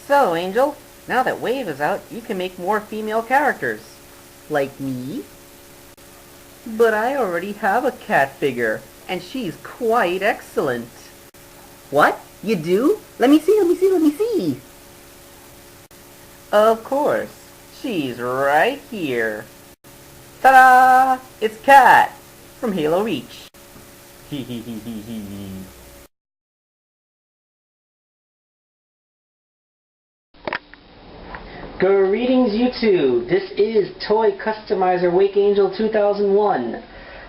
So, Angel, now that Wave is out, you can make more female characters. Like me? But I already have a cat figure, and she's quite excellent. What? You do? Let me see. Of course. She's right here. Ta-da! It's Cat from Halo Reach. Greetings YouTube, this is Toy Customizer Wakeangel2k1.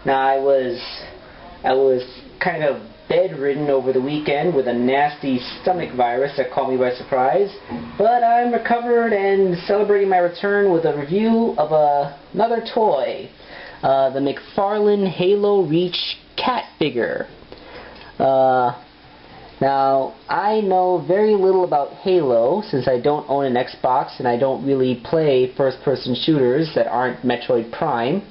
Now I was kind of bedridden over the weekend with a nasty stomach virus that caught me by surprise, but I'm recovered and celebrating my return with a review of another toy, the McFarlane Halo Reach cat figure. Now, I know very little about Halo since I don't own an Xbox and I don't really play first-person shooters that aren't Metroid Prime.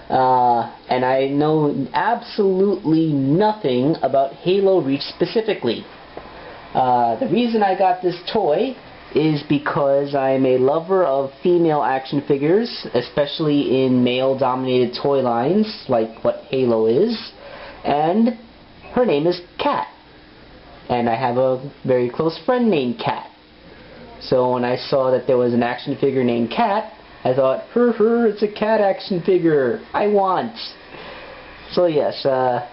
And I know absolutely nothing about Halo Reach specifically. The reason I got this toy is because I'm a lover of female action figures, especially in male-dominated toy lines like what Halo is, and her name is Cat. And I have a very close friend named Cat. So when I saw that there was an action figure named Cat, I thought, it's a cat action figure. I want. So yes, the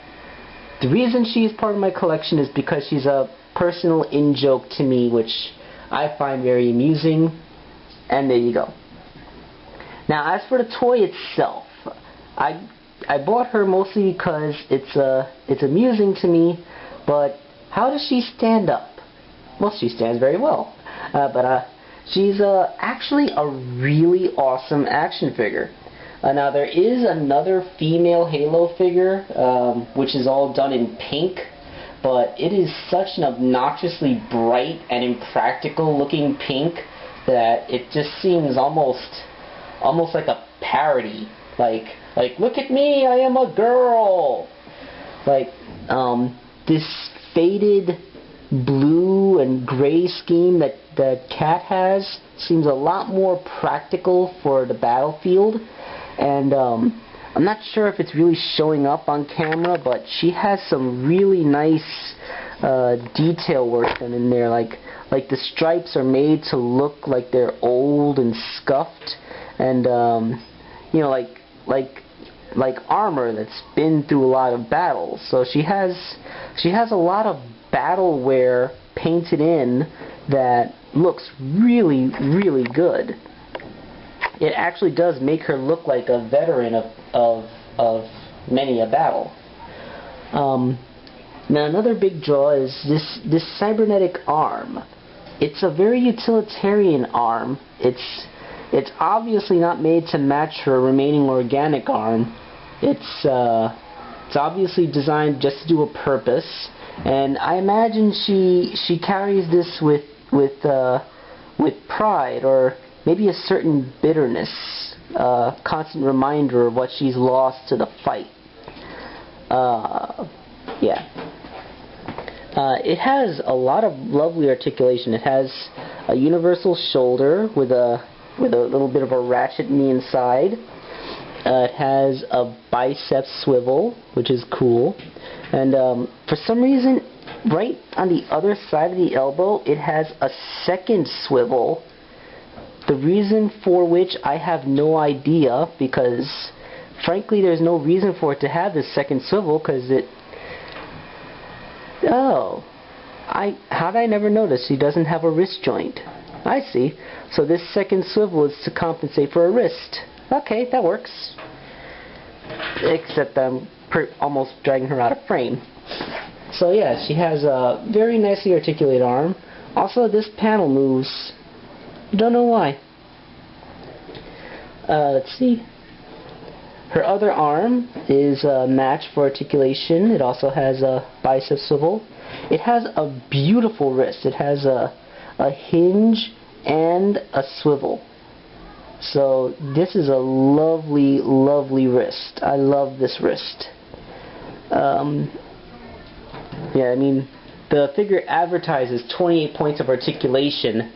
reason she's part of my collection is because she's a personal in-joke to me, which I find very amusing. And there you go. Now, as for the toy itself, I bought her mostly because it's amusing to me, but how does she stand up? Well, she stands very well. She's actually a really awesome action figure. Now, there is another female Halo figure, which is all done in pink, but it is such an obnoxiously bright and impractical looking pink that it just seems almost like a parody. Like, look at me, I am a girl! Like, this faded blue and gray scheme that Cat has seems a lot more practical for the battlefield, and I'm not sure if it's really showing up on camera, but she has some really nice detail work done in there, like the stripes are made to look like they're old and scuffed, and you know, like armor that's been through a lot of battles. So she has a lot of battle wear painted in that looks really, really good. It actually does make her look like a veteran of many a battle. Now another big draw is this cybernetic arm. It's a very utilitarian arm. It's obviously not made to match her remaining organic arm. It's obviously designed just to do a purpose, and I imagine she carries this with pride, or maybe a certain bitterness, constant reminder of what she's lost to the fight. Yeah. It has a lot of lovely articulation. It has a universal shoulder with a little bit of a ratchet in the inside. It has a bicep swivel, which is cool. And for some reason, right on the other side of the elbow, it has a second swivel. The reason for which I have no idea, because frankly there's no reason for it to have this second swivel, because how did I never notice? She doesn't have a wrist joint. I see. So this second swivel is to compensate for a wrist. Okay, that works. Except I'm almost dragging her out of frame. So yeah, she has a very nicely articulated arm. Also, this panel moves. Don't know why. Let's see. Her other arm is matched for articulation. It also has a bicep swivel. It has a beautiful wrist. It has a hinge and a swivel. So this is a lovely, lovely wrist. I love this wrist. Yeah, I mean, the figure advertises 28 points of articulation,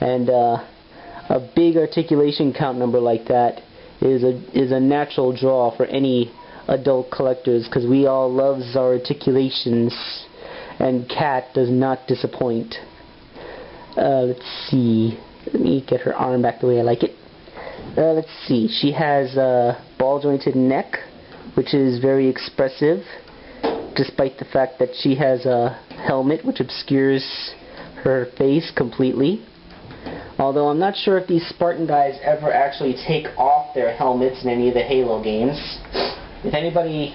And a big articulation count number like that is a natural draw for any adult collectors, because we all love our articulations, and Cat does not disappoint. Let's see. Let me get her arm back the way I like it. Let's see. She has a ball-jointed neck, which is very expressive, despite the fact that she has a helmet which obscures her face completely. Although I'm not sure if these Spartan guys ever actually take off their helmets in any of the Halo games. If anybody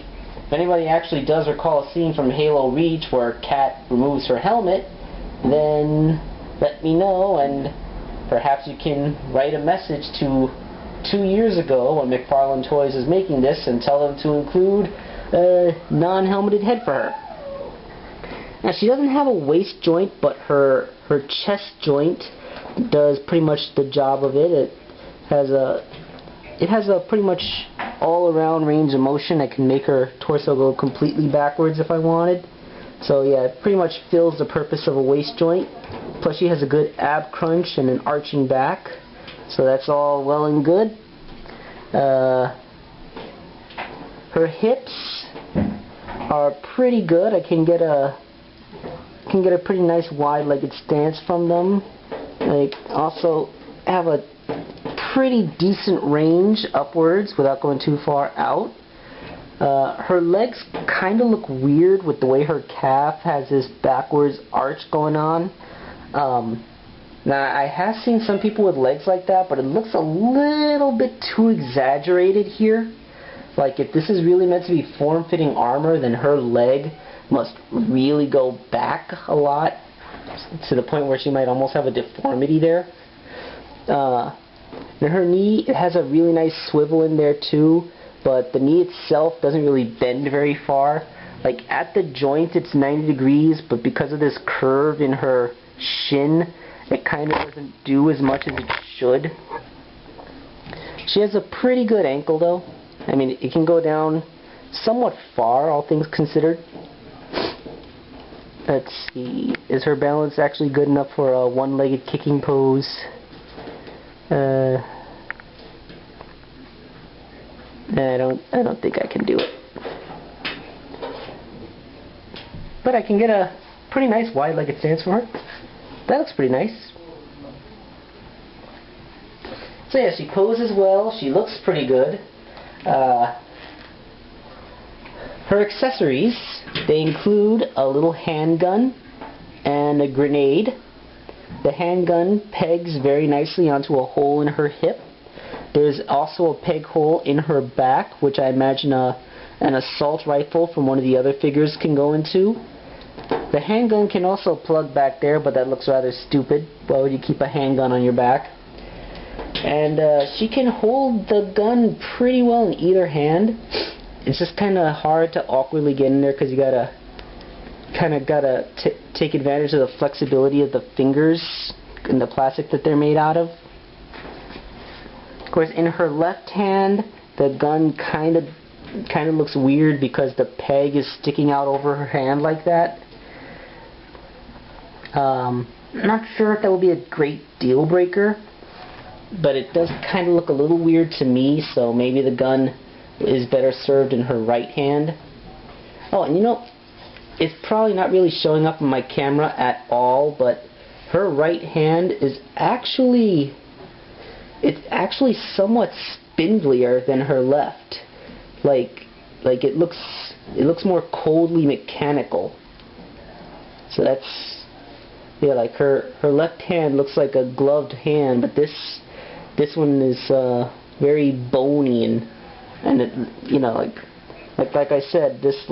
actually does recall a scene from Halo Reach where Cat removes her helmet, then let me know, and perhaps you can write a message to 2 years ago when McFarlane Toys is making this and tell them to include a non-helmeted head for her. Now, she doesn't have a waist joint, but her chest joint does pretty much the job of it. It has a pretty much all-around range of motion. I can make her torso go completely backwards if I wanted. So yeah, it pretty much fills the purpose of a waist joint. Plus she has a good ab crunch and an arching back. So that's all well and good. Her hips are pretty good. I can get a pretty nice wide-legged stance from them. I also have a pretty decent range upwards without going too far out. Her legs kind of look weird with the way her calf has this backwards arch going on. Now, I have seen some people with legs like that, but it looks a little bit too exaggerated here. Like, if this is really meant to be form-fitting armor, then her leg must really go back a lot, to the point where she might almost have a deformity there. Now, her knee, it has a really nice swivel in there too, but the knee itself doesn't really bend very far. Like, at the joint it's 90 degrees, but because of this curve in her shin, it kind of doesn't do as much as it should. She has a pretty good ankle though. I mean, it can go down somewhat far, all things considered. Let's see, is her balance actually good enough for a one-legged kicking pose? I don't think I can do it. But I can get a pretty nice wide-legged stance from her. That looks pretty nice. So yeah, she poses well, she looks pretty good. Her accessories, they include a little handgun and a grenade. The handgun pegs very nicely onto a hole in her hip. There's also a peg hole in her back, which I imagine an assault rifle from one of the other figures can go into. The handgun can also plug back there, but that looks rather stupid. Why would you keep a handgun on your back? And she can hold the gun pretty well in either hand. It's just kind of hard to awkwardly get in there because you gotta take advantage of the flexibility of the fingers and the plastic that they're made out of. Of course, in her left hand, the gun kind of looks weird because the peg is sticking out over her hand like that. Not sure if that will be a great deal breaker, but it does kind of look a little weird to me, so maybe the gun is better served in her right hand. Oh, and you know, it's probably not really showing up on my camera at all, but her right hand is actually somewhat spindlier than her left. Like it looks more coldly mechanical. So that's, yeah, like her left hand looks like a gloved hand, but this one is very bony and it, you know, like I said, this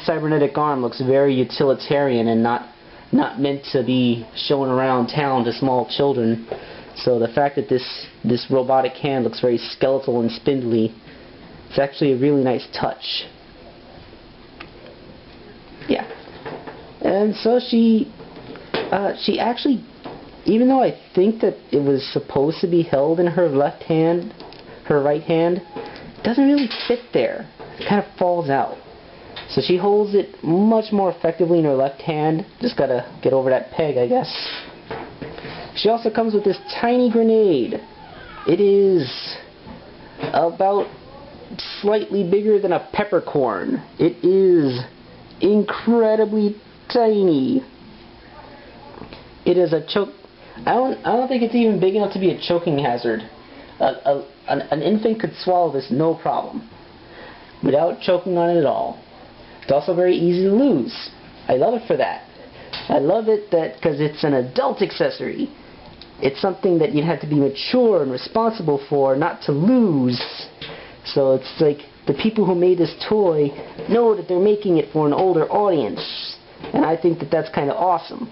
cybernetic arm looks very utilitarian and not meant to be shown around town to small children. So the fact that this robotic hand looks very skeletal and spindly, it's actually a really nice touch. Yeah. And so she actually, even though I think that it was supposed to be held in her left hand, her right hand, it doesn't really fit there. It kind of falls out. So she holds it much more effectively in her left hand. Just gotta get over that peg, I guess. She also comes with this tiny grenade. It is about slightly bigger than a peppercorn. It is incredibly tiny. It is a choke. I don't think it's even big enough to be a choking hazard. An infant could swallow this no problem, without choking on it at all. It's also very easy to lose. I love it for that. I love it that because it's an adult accessory. It's something that you'd have to be mature and responsible for, not to lose. So it's like the people who made this toy know that they're making it for an older audience. And I think that that's kind of awesome.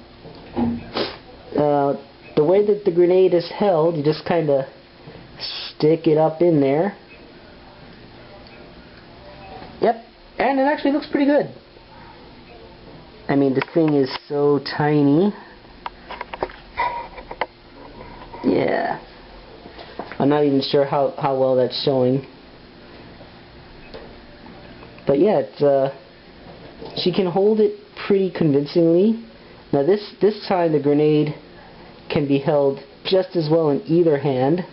The way that the grenade is held, you just kind of stick it up in there. Yep, and it actually looks pretty good. I mean, this thing is so tiny. Yeah. I'm not even sure how well that's showing. But yeah, it's, she can hold it pretty convincingly. Now this time the grenade can be held just as well in either hand.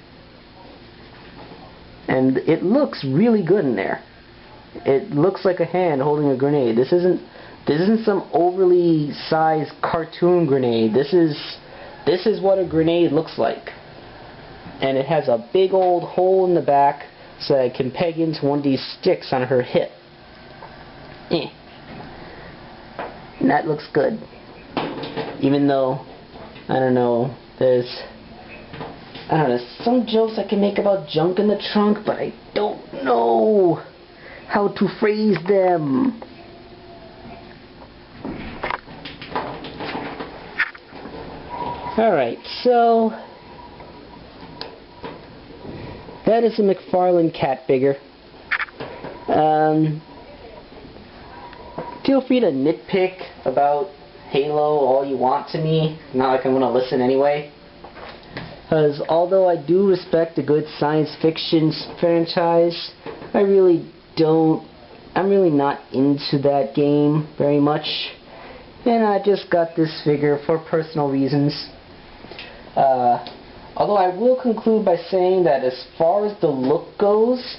And it looks really good in there. It looks like a hand holding a grenade. This isn't some overly sized cartoon grenade. This is what a grenade looks like. And it has a big old hole in the back so that I can peg into one of these sticks on her hip. And that looks good. Even though, I don't know, there's some jokes I can make about junk in the trunk, but I don't know how to phrase them. Alright, so that is a McFarlane cat figure. Feel free to nitpick about Halo all you want to me. Not like I'm going to listen anyway. Because although I do respect a good science fiction franchise, I'm really not into that game very much. And I just got this figure for personal reasons. Although I will conclude by saying that as far as the look goes,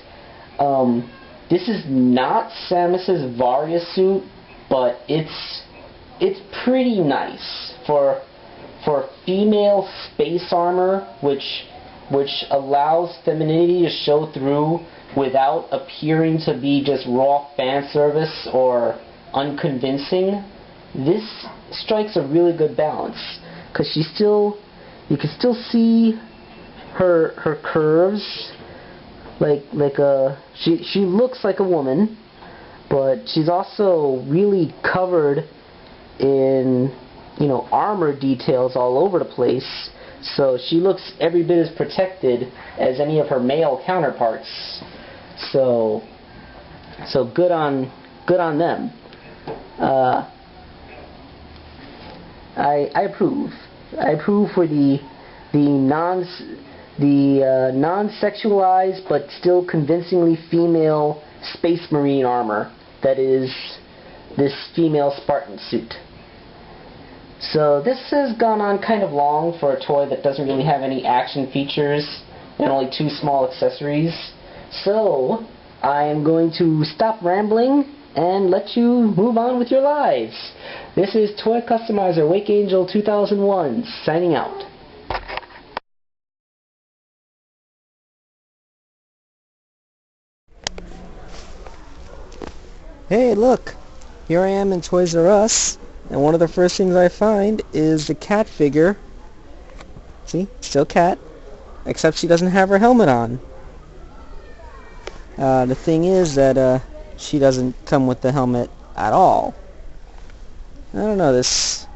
this is not Samus's Varia suit, but it's pretty nice for female space armor, which allows femininity to show through without appearing to be just raw fan service or unconvincing. This strikes a really good balance, because you can still see her curves, she looks like a woman, but she's also really covered in, armor details all over the place, so she looks every bit as protected as any of her male counterparts. So good on them. I approve. I approve for the non-sexualized but still convincingly female Space Marine armor that is this female Spartan suit. So this has gone on kind of long for a toy that doesn't really have any action features and only 2 small accessories. So I am going to stop rambling and let you move on with your lives. This is Toy Customizer Wakeangel2k1 signing out. Hey, look! Here I am in Toys R Us, and one of the first things I find is the cat figure. See? Still cat, except she doesn't have her helmet on. The thing is that she doesn't come with the helmet at all. I don't know, this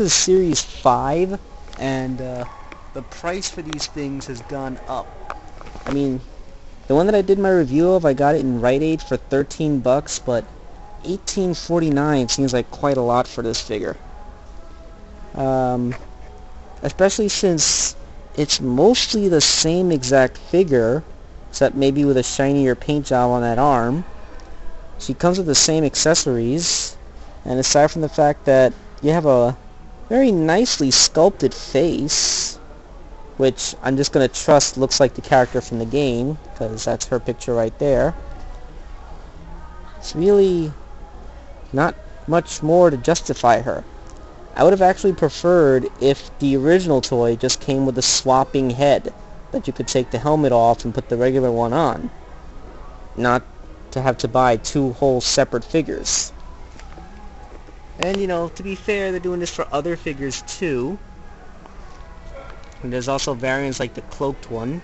is Series 5, and the price for these things has gone up. I mean, the one that I did my review of, I got it in Rite Aid for $13, but $18.49 seems like quite a lot for this figure. Especially since it's mostly the same exact figure, except maybe with a shinier paint job on that arm. She comes with the same accessories, and aside from the fact that you have a Very nicely sculpted face, which I'm just going to trust looks like the character from the game, because that's her picture right there. It's really not much more to justify her. I would have actually preferred if the original toy just came with a swapping head, that you could take the helmet off and put the regular one on, not to have to buy two whole separate figures. And, you know, to be fair, they're doing this for other figures too. And there's also variants like the cloaked one.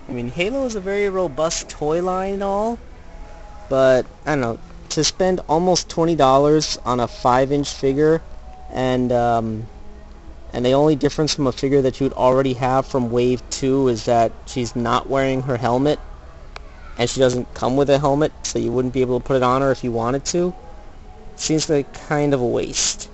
I mean, Halo is a very robust toy line and all, but, I don't know, to spend almost $20 on a 5-inch figure, and the only difference from a figure that you'd already have from Wave 2 is that she's not wearing her helmet, and she doesn't come with a helmet, so you wouldn't be able to put it on her if you wanted to. Seems like kind of a waste.